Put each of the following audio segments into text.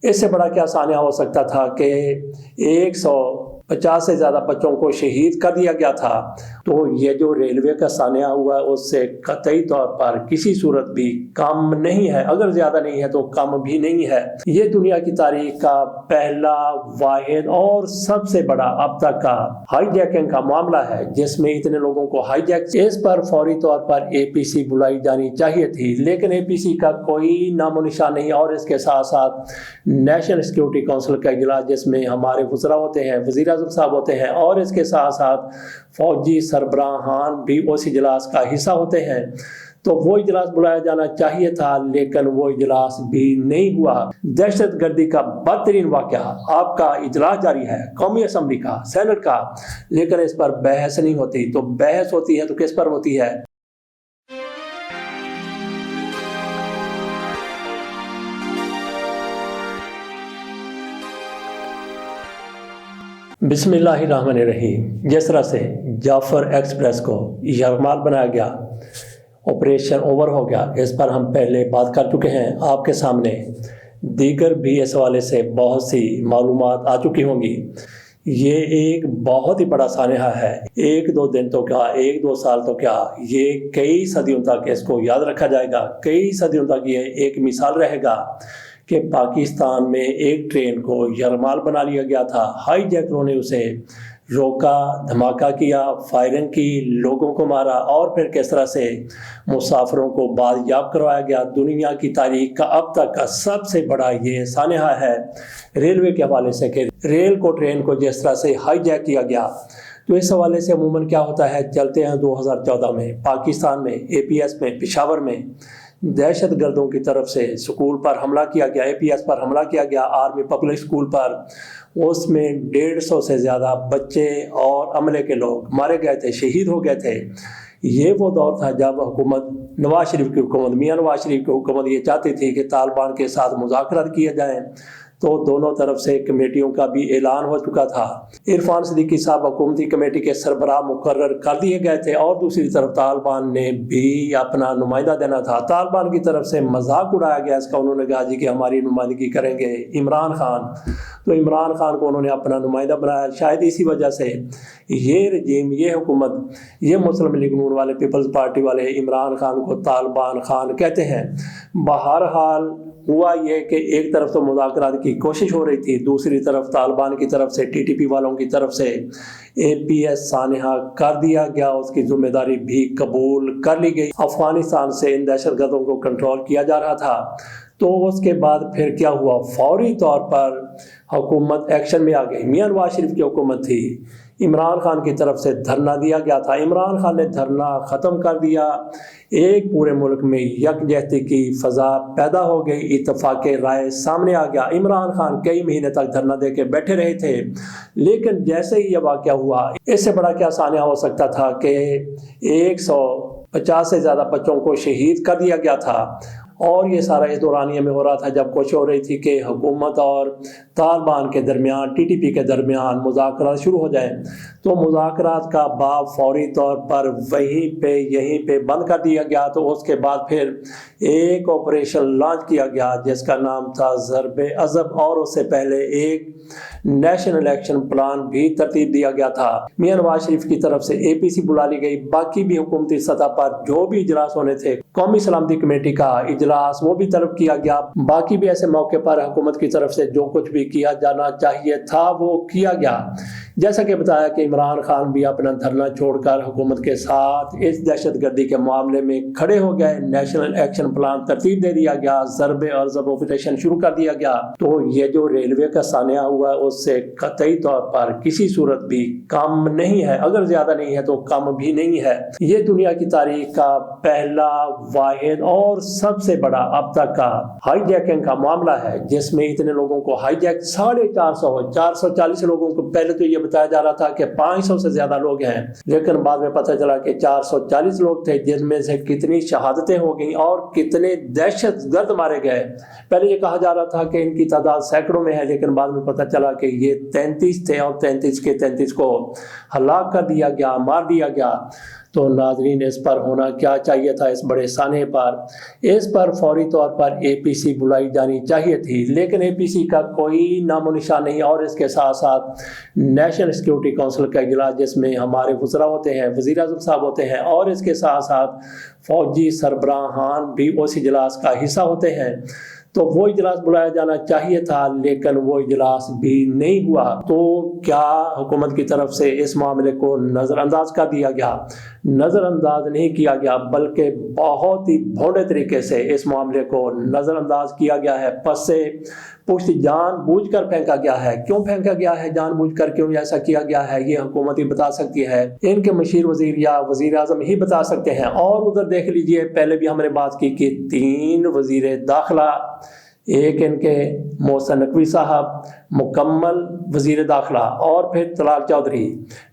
اس سے بڑا کیا سانحہ ہو سکتا تھا کہ 150 سے زیادہ بچوں کو شہید کر دیا گیا تھا۔ تو یہ جو ریلوے کا سانحہ ہوا ہے اس سے قطعی طور پر کسی صورت بھی کم نہیں ہے، اگر زیادہ نہیں ہے تو کم بھی نہیں ہے۔ یہ دنیا کی تاریخ کا پہلا، واحد اور سب سے بڑا اب تک کا ہائی جیکنگ کا معاملہ ہے جس میں اتنے لوگوں کو ہائی جیک۔ اس پر فوری طور پر APC بلائی جانی چاہیے تھی، لیکن APC کا کوئی نام و نشان نہیں، اور اس کے ساتھ ساتھ نیشنل سیکیورٹی کونسل کا اجلاس جس میں ہمارے وزراء ہوتے ہیں، وزیر اعظم صاحب ہوتے ہیں، اور اس کے ساتھ ساتھ فوجی سربراہان بھی اس اجلاس کا حصہ ہوتے ہیں۔ تو وہ اجلاس بلایا جانا چاہیے تھا، لیکن وہ اجلاس بھی نہیں ہوا۔ دہشت گردی کا بدترین واقعہ، آپ کا اجلاس جاری ہے قومی اسمبلی کا، سینٹ کا، لیکن اس پر بحث نہیں ہوتی۔ تو بحث ہوتی ہے تو کس پر ہوتی ہے؟ بسم اللہ الرحمن الرحیم۔ جس طرح سے جعفر ایکسپریس کو یرغمال بنایا گیا، آپریشن اوور ہو گیا، اس پر ہم پہلے بات کر چکے ہیں آپ کے سامنے۔ دیگر بھی اس حوالے سے بہت سی معلومات آ چکی ہوں گی۔ یہ ایک بہت ہی بڑا سانحہ ہے، 1-2 دن تو کیا، 1-2 سال تو کیا، یہ کئی صدیوں تک اس کو یاد رکھا جائے گا، کئی صدیوں تک یہ ایک مثال رہے گا کہ پاکستان میں ایک ٹرین کو یرغمال بنا لیا گیا تھا، ہائی جیکروں نے اسے روکا، دھماکہ کیا، فائرنگ کی، لوگوں کو مارا، اور پھر کس طرح سے مسافروں کو بازیاب کروایا گیا۔ دنیا کی تاریخ کا اب تک کا سب سے بڑا یہ سانحہ ہے ریلوے کے حوالے سے کہ ریل کو، ٹرین کو جس طرح سے ہائی جیک کیا گیا۔ تو اس حوالے سے عموماً کیا ہوتا ہے، چلتے ہیں 2014 میں پاکستان میں APS میں پشاور میں دہشت گردوں کی طرف سے سکول پر حملہ کیا گیا، APS پر حملہ کیا گیا، آرمی پبلک سکول پر۔ اس میں 150 سے زیادہ بچے اور عملے کے لوگ مارے گئے تھے، شہید ہو گئے تھے۔ یہ وہ دور تھا جب حکومت نواز شریف کی حکومت، میاں نواز شریف کی حکومت یہ چاہتی تھی کہ طالبان کے ساتھ مذاکرات کیے جائیں، تو دونوں طرف سے کمیٹیوں کا بھی اعلان ہو چکا تھا۔ عرفان صدیقی صاحب حکومتی کمیٹی کے سربراہ مقرر کر دیے گئے تھے، اور دوسری طرف طالبان نے بھی اپنا نمائندہ دینا تھا۔ طالبان کی طرف سے مذاق اڑایا گیا اس کا، انہوں نے کہا جی کہ ہماری نمائندگی کریں گے عمران خان، تو عمران خان کو انہوں نے اپنا نمائندہ بنایا۔ شاید اسی وجہ سے یہ رجیم، یہ حکومت، یہ مسلم لیگ نون والے، پیپلز پارٹی والے عمران خان کو طالبان خان کہتے ہیں۔ بہرحال ہوا یہ کہ ایک طرف تو مذاکرات کی کوشش ہو رہی تھی، دوسری طرف طالبان کی طرف سے، TTP والوں کی طرف سے APS سانحہ کر دیا گیا، اس کی ذمہ داری بھی قبول کر لی گئی۔ افغانستان سے ان دہشت گردوں کو کنٹرول کیا جا رہا تھا۔ تو اس کے بعد پھر کیا ہوا، فوری طور پر حکومت ایکشن میں آ گئی۔ میاں نواز شریف کی حکومت تھی، عمران خان کی طرف سے دھرنا دیا گیا تھا، عمران خان نے دھرنا ختم کر دیا، ایک پورے ملک میں یکجہتی کی فضا پیدا ہو گئی، اتفاق رائے سامنے آ گیا۔ عمران خان کئی مہینے تک دھرنا دے کے بیٹھے رہے تھے، لیکن جیسے ہی یہ واقعہ ہوا، اس سے بڑا کیا سانحہ ہو سکتا تھا کہ 150 سے زیادہ بچوں کو شہید کر دیا گیا تھا۔ اور یہ سارا اس دورانیے میں ہو رہا تھا جب کوشش ہو رہی تھی کہ حکومت اور طالبان کے درمیان، TTP کے درمیان مذاکرات شروع ہو جائیں۔ تو مذاکرات کا باب فوری طور پر یہیں پہ بند کر دیا گیا۔ تو اس کے بعد پھر ایک آپریشن لانچ کیا گیا جس کا نام تھا ضرب عضب، اور اس سے پہلے ایک نیشنل ایکشن پلان بھی ترتیب دیا گیا تھا۔ میاں نواز شریف کی طرف سے APC بلا لی گئی، باقی بھی حکومتی سطح پر جو بھی اجلاس ہونے تھے، قومی سلامتی کمیٹی کا اجلاس وہ بھی طلب کیا گیا، باقی بھی ایسے موقع پر حکومت کی طرف سے جو کچھ بھی کیا جانا چاہیے تھا وہ کیا گیا۔ جیسا کہ بتایا کہ عمران خان بھی اپنا دھرنا چھوڑ کر حکومت کے ساتھ اس دہشت گردی کے معاملے میں کھڑے ہو گئے، نیشنل ایکشن پلان ترتیب دے دیا گیا، ضرب عضب آپریشن شروع کر دیا گیا۔ تو یہ جو ریلوے کا سانحہ ہوا ہے اس سے قطعی طور پر کسی صورت بھی کم نہیں ہے، اگر زیادہ نہیں ہے تو کم بھی نہیں ہے۔ یہ دنیا کی تاریخ کا پہلا، واحد اور سب سے بڑا اب تک کا ہائی جیکنگ کا معاملہ ہے جس میں اتنے لوگوں کو ہائی جیک، 440 لوگوں کو، پہلے تو یہ بتایا جا رہا تھا کہ 500 سے زیادہ لوگ ہیں، لیکن بعد میں پتہ چلا کہ 440 لوگ تھے، جن میں سے کتنی شہادتیں ہو گئیں اور کتنے دہشت گرد مارے گئے۔ پہلے یہ کہا جا رہا تھا کہ ان کی تعداد سینکڑوں میں ہے، لیکن بعد میں پتہ چلا کہ یہ 33 تھے، اور 33 کے 33 کو ہلاک کر دیا گیا، مار دیا گیا۔ تو ناظرین اس پر ہونا کیا چاہیے تھا؟ اس بڑے سانحے پر اس پر فوری طور پر اے پی سی بلائی جانی چاہیے تھی، لیکن اے پی سی کا کوئی نام و نشان نہیں، اور اس کے ساتھ ساتھ نیشنل سیکیورٹی کونسل کا اجلاس جس میں ہمارے وزراء ہوتے ہیں، وزیر اعظم صاحب ہوتے ہیں، اور اس کے ساتھ ساتھ فوجی سربراہان بھی اس اجلاس کا حصہ ہوتے ہیں، تو وہ اجلاس بلایا جانا چاہیے تھا، لیکن وہ اجلاس بھی نہیں ہوا۔ تو کیا حکومت کی طرف سے اس معاملے کو نظر انداز کر دیا گیا؟ نظر انداز نہیں کیا گیا، بلکہ بہت ہی بھونڈے طریقے سے اس معاملے کو نظر انداز کیا گیا ہے، پس سے پشت جان بوجھ کر پھینکا گیا ہے۔ کیوں پھینکا گیا ہے، جان بوجھ کر کیوں ایسا کیا گیا ہے، یہ حکومت ہی بتا سکتی ہے، ان کے مشیر وزیر یا وزیر اعظم ہی بتا سکتے ہیں۔ اور ادھر دیکھ لیجئے، پہلے بھی ہم نے بات کی کہ 3 وزیر داخلہ، ایک ان کے محسن نقوی صاحب مکمل وزیر داخلہ، اور پھر طلال چودھری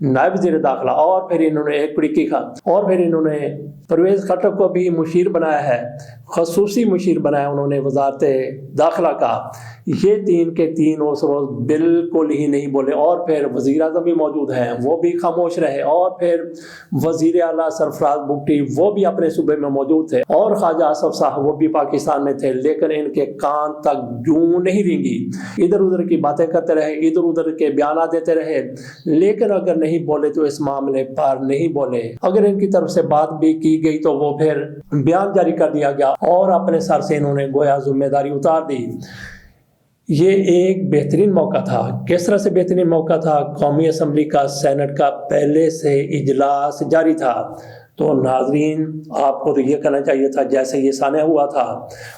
نائب وزیر داخلہ، اور پھر انہوں نے ایک پڑکی خان، اور پھر انہوں نے پرویز خٹک کو بھی مشیر بنایا ہے، خصوصی مشیر بنایا انہوں نے وزارت داخلہ کا۔ یہ 3 کے 3 اس روز بالکل ہی نہیں بولے، اور پھر وزیر اعظم بھی موجود ہیں، وہ بھی خاموش رہے، اور پھر وزیر اعلیٰ سرفراز بگٹی وہ بھی اپنے صوبے میں موجود تھے، اور خواجہ آصف صاحب وہ بھی پاکستان میں تھے، لیکن ان کے کان تک جوں نہیں رینگی، ادھر ادھر کی باتیں کرتے رہے، ادھر ادھر کے بیانات دیتے رہے، لیکن اگر نہیں بولے تو اس معاملے پر نہیں بولے۔ اگر ان کی طرف سے بات بھی کی گئی تو وہ پھر بیان جاری کر دیا گیا، اور اپنے سر سے انہوں نے گویا ذمہ داری اتار دی۔ یہ ایک بہترین موقع تھا۔ کس طرح سے بہترین موقع تھا؟ قومی اسمبلی کا سینٹ کا پہلے سے اجلاس جاری تھا، تو ناظرین آپ کو تو یہ کرنا چاہیے تھا جیسے یہ سانحہ ہوا تھا،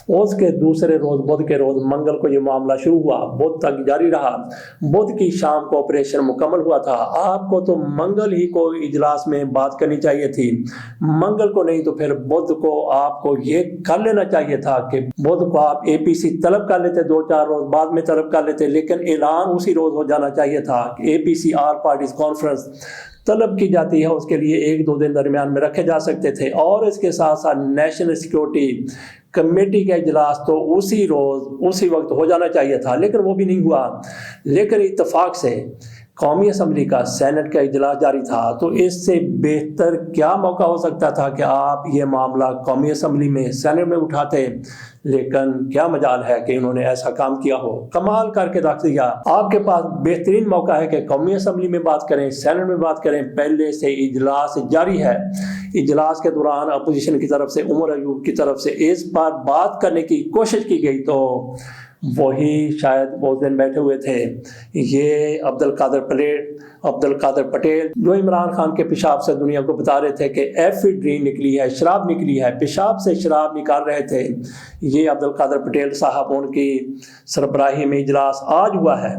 اس کے دوسرے روز بدھ کے روز منگل کو یہ معاملہ شروع ہوا، بدھ تک جاری رہا، بدھ کی شام کو آپریشن مکمل ہوا تھا۔ آپ کو تو منگل ہی کو اجلاس میں بات کرنی چاہیے تھی، منگل کو نہیں تو پھر بدھ کو آپ کو یہ کر لینا چاہیے تھا کہ بدھ کو آپ اے پی سی طلب کر لیتے، 2-4 روز بعد میں طلب کر لیتے، لیکن اعلان اسی روز ہو جانا چاہیے تھا کہ اے پی سی آل پارٹیز کانفرنس طلب کی جاتی ہے، اس کے لیے 1-2 دن درمیان میں رکھے جا سکتے تھے، اور اس کے ساتھ ساتھ نیشنل سیکیورٹی کمیٹی کا اجلاس تو اسی روز اسی وقت ہو جانا چاہیے تھا، لیکن وہ بھی نہیں ہوا۔ لیکن اتفاق سے قومی اسمبلی کا سینٹ کا اجلاس جاری تھا، تو اس سے بہتر کیا موقع ہو سکتا تھا کہ آپ یہ معاملہ قومی اسمبلی میں سینٹ میں اٹھاتے، لیکن کیا مجال ہے کہ انہوں نے ایسا کام کیا ہو، کمال کر کے رکھ دیا۔ آپ کے پاس بہترین موقع ہے کہ قومی اسمبلی میں بات کریں، سینٹ میں بات کریں، پہلے سے اجلاس جاری ہے، اجلاس کے دوران اپوزیشن کی طرف سے، عمر ایوب کی طرف سے اس پر بات کرنے کی کوشش کی گئی، تو وہی شاید اس دن بیٹھے ہوئے تھے یہ عبد القادر پٹیل، جو عمران خان کے پیشاب سے دنیا کو بتا رہے تھے کہ ایفیڈرین نکلی ہے، شراب نکلی ہے، پیشاب سے شراب نکال رہے تھے۔ یہ عبد القادر پٹیل صاحب، ان کی سربراہی میں اجلاس آج ہوا ہے،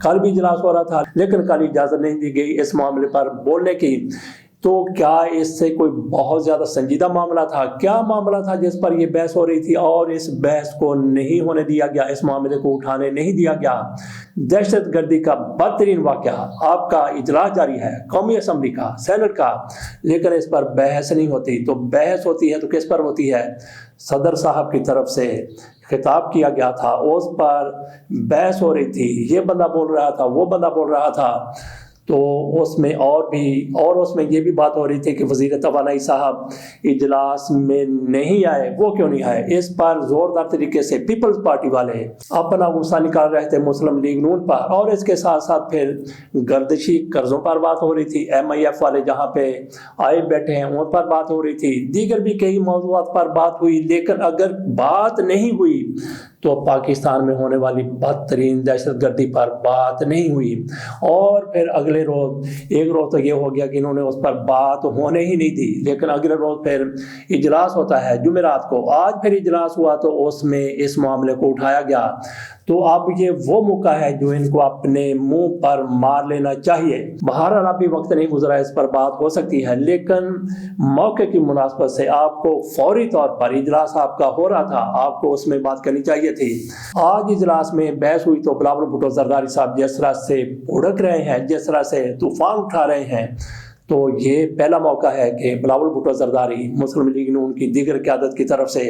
کل بھی اجلاس ہو رہا تھا، لیکن کل اجازت نہیں دی گئی اس معاملے پر بولنے کی۔ تو کیا اس سے کوئی بہت زیادہ سنجیدہ معاملہ تھا؟ کیا معاملہ تھا جس پر یہ بحث ہو رہی تھی، اور اس بحث کو نہیں ہونے دیا گیا، اس معاملے کو اٹھانے نہیں دیا گیا؟ دہشت گردی کا بدترین واقعہ، آپ کا اجلاس جاری ہے قومی اسمبلی کا، سینٹ کا، لیکن اس پر بحث نہیں ہوتی۔ تو بحث ہوتی ہے تو کس پر ہوتی ہے؟ صدر صاحب کی طرف سے خطاب کیا گیا تھا، اس پر بحث ہو رہی تھی، یہ بندہ بول رہا تھا، وہ بندہ بول رہا تھا، تو اس میں اور اس میں یہ بھی بات ہو رہی تھی کہ وزیر توانائی صاحب اجلاس میں نہیں آئے، وہ کیوں نہیں آئے؟ اس پر زوردار طریقے سے پیپلز پارٹی والے اپنا غصہ نکال رہے تھے مسلم لیگ نون پر، اور اس کے ساتھ ساتھ پھر گردشی قرضوں پر بات ہو رہی تھی، ایم آئی ایف والے جہاں پہ آئے بیٹھے ہیں ان پر بات ہو رہی تھی، دیگر بھی کئی موضوعات پر بات ہوئی، لیکن اگر بات نہیں ہوئی تو پاکستان میں ہونے والی بدترین دہشت گردی پر بات نہیں ہوئی۔ اور پھر اگلے روز، ایک روز تو یہ ہو گیا کہ انہوں نے اس پر بات ہونے ہی نہیں دی، لیکن اگلے روز پھر اجلاس ہوتا ہے جمعرات کو، آج پھر اجلاس ہوا تو اس میں اس معاملے کو اٹھایا گیا۔ تو اب یہ وہ موقع ہے جو ان کو اپنے منہ پر مار لینا چاہیے۔ بہرحال ابھی وقت نہیں گزرا، اس پر بات ہو سکتی ہے، لیکن موقع کی مناسبت سے آپ کو فوری طور پر، اجلاس آپ کا ہو رہا تھا، آپ کو اس میں بات کرنی چاہیے تھی۔ آج اجلاس میں بحث ہوئی تو بلاول بھٹو زرداری صاحب جس طرح سے بھڑک رہے ہیں، جس طرح سے طوفان اٹھا رہے ہیں، تو یہ پہلا موقع ہے کہ بلاول بھٹو زرداری مسلم لیگ نون کی دیگر قیادت کی طرف سے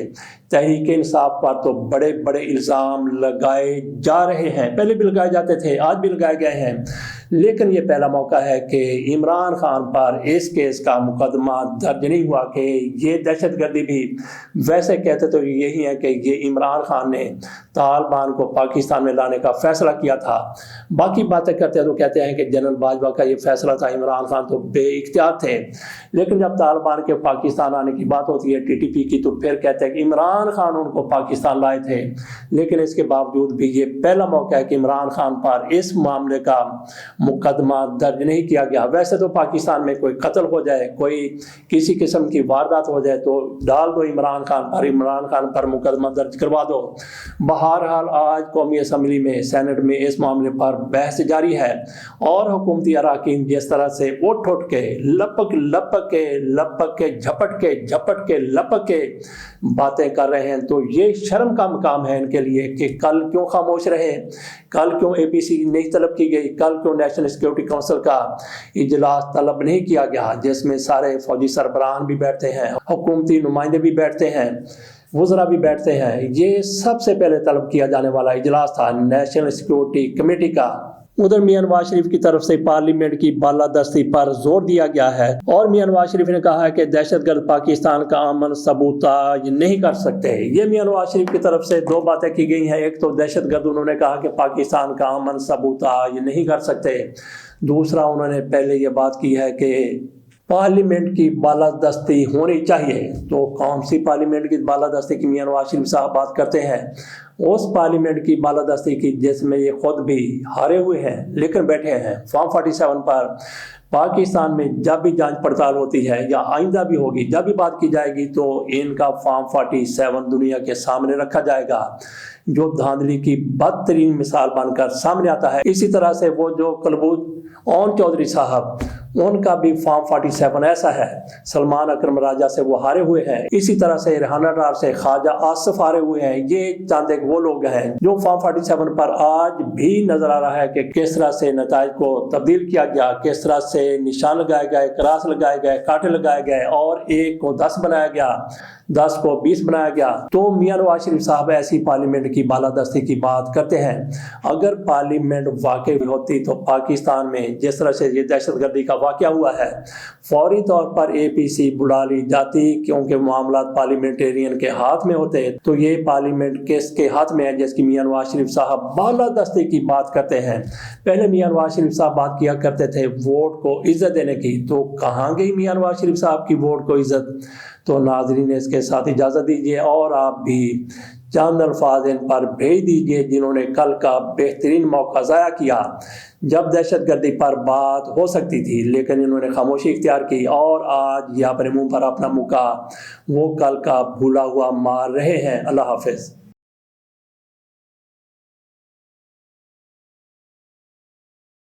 تحریک انصاف پر تو بڑے بڑے الزام لگائے جا رہے ہیں، پہلے بھی لگائے جاتے تھے، آج بھی لگائے گئے ہیں، لیکن یہ پہلا موقع ہے کہ عمران خان پر اس کیس کا مقدمہ درج نہیں ہوا کہ یہ دہشت گردی بھی ویسے کہتے تو یہی ہے کہ یہ عمران خان نے طالبان کو پاکستان میں لانے کا فیصلہ کیا تھا. باقی باتیں کرتے ہیں تو کہتے ہیں کہ جنرل باجوہ کا یہ فیصلہ تھا, عمران خان تو بے اختیار تھے. لیکن جب طالبان کے پاکستان آنے کی بات ہوتی ہے ٹی ٹی پی کی, تو پھر کہتے ہیں کہ عمران خان ان کو پاکستان لائے تھے. لیکن اس کے باوجود بھی یہ پہلا موقع ہے کہ عمران خان پر اس معاملے کا مقدمہ درج نہیں کیا گیا. ویسے تو پاکستان میں کوئی قتل ہو جائے, کوئی کسی قسم کی واردات ہو جائے تو ڈال دو عمران خان پر مقدمہ درج کروا دو. بہرحال آج قومی اسمبلی میں, سینٹ میں اس معاملے پر بحث جاری ہے اور حکومتی اراکین جس طرح سے اٹھ کے لپک کے جھپٹ کے لپک کے باتیں کر رہے ہیں, تو یہ شرم کا مقام ہے ان کے لیے کہ کل کیوں خاموش رہے, کل کیوں اے پی سی نہیں طلب کی گئی, کل کیوں نیشنل سیکیورٹی کونسل کا اجلاس طلب نہیں کیا گیا جس میں سارے فوجی سربراہان بھی بیٹھتے ہیں, حکومتی نمائندے بھی بیٹھتے ہیں, وزراء بھی بیٹھتے ہیں. یہ سب سے پہلے طلب کیا جانے والا اجلاس تھا نیشنل سیکیورٹی کمیٹی کا. ادھر میاں نواز شریف کی طرف سے پارلیمنٹ کی بالادستی پر زور دیا گیا ہے اور میاں نواز شریف نے کہا ہے کہ دہشت گرد پاکستان کا امن سبوتاژ نہیں کر سکتے. یہ میاں نواز شریف کی طرف سے دو باتیں کی گئی ہیں. ایک تو دہشت گرد انہوں نے کہا کہ پاکستان کا امن سبوتاژ نہیں کر سکتے. دوسرا انہوں نے پہلے یہ بات کی ہے کہ پارلیمنٹ کی بالادستی ہونی چاہیے. تو کون سی پارلیمنٹ کی بالادستی کی میاں نواز شریف صاحب بات کرتے ہیں؟ اس پارلیمنٹ کی بالادستی کی جس میں یہ خود بھی ہارے ہوئے ہیں لیکن بیٹھے ہیں. فارم 47 پر پاکستان میں جب بھی جانچ پڑتال ہوتی ہے یا آئندہ بھی ہوگی, جب بھی بات کی جائے گی تو ان کا فارم 47 دنیا کے سامنے رکھا جائے گا, جو دھاندلی کی بدترین مثال بن کر سامنے آتا ہے. اسی طرح سے وہ جو کلبوز اون چودھری صاحب, ان کا بھی فارم 47 ایسا ہے. سلمان اکرم راجہ سے وہ ہارے ہوئے ہیں, اسی طرح سے ریحانہ ڈار سے خواجہ آصف ہارے ہوئے ہیں. یہ چاند ایک وہ لوگ ہیں جو فارم 47 پر آج بھی نظر آ رہا ہے کہ کس طرح سے نتائج کو تبدیل کیا گیا, کس طرح سے نشان لگائے گئے, کراس لگائے گئے, کانٹے لگائے گئے اور 1 کو 10 بنایا گیا, 10 کو 20 بنایا گیا. تو میاں نواز شریف صاحب ایسی پارلیمنٹ کی بالادستی کی بات کرتے ہیں. اگر پارلیمنٹ واقعی ہوتی تو پاکستان میں جس طرح سے یہ دہشت گردی کا واقعہ ہوا ہے فوری طور پر اے پی سی بڑھا لی جاتی, کیونکہ معاملات پارلیمنٹیرین کے ہاتھ میں ہوتے. تو یہ پارلیمنٹ کس کے ہاتھ میں ہے جس کی میاں نواز شریف صاحب بالادستی کی بات کرتے ہیں؟ پہلے میاں نواز شریف صاحب بات کیا کرتے تھے ووٹ کو عزت دینے کی, تو کہاں گئی میاں نواز شریف صاحب کی ووٹ کو عزت؟ تو ناظرین اس کے ساتھ اجازت دیجیے اور آپ بھی چند الفاظ ان پر بھیج دیجیے جنہوں نے کل کا بہترین موقع ضائع کیا جب دہشت گردی پر بات ہو سکتی تھی, لیکن انہوں نے خاموشی اختیار کی اور آج یہ اپنے منہ پر اپنا مکہ وہ کل کا بھولا ہوا مار رہے ہیں. اللہ حافظ.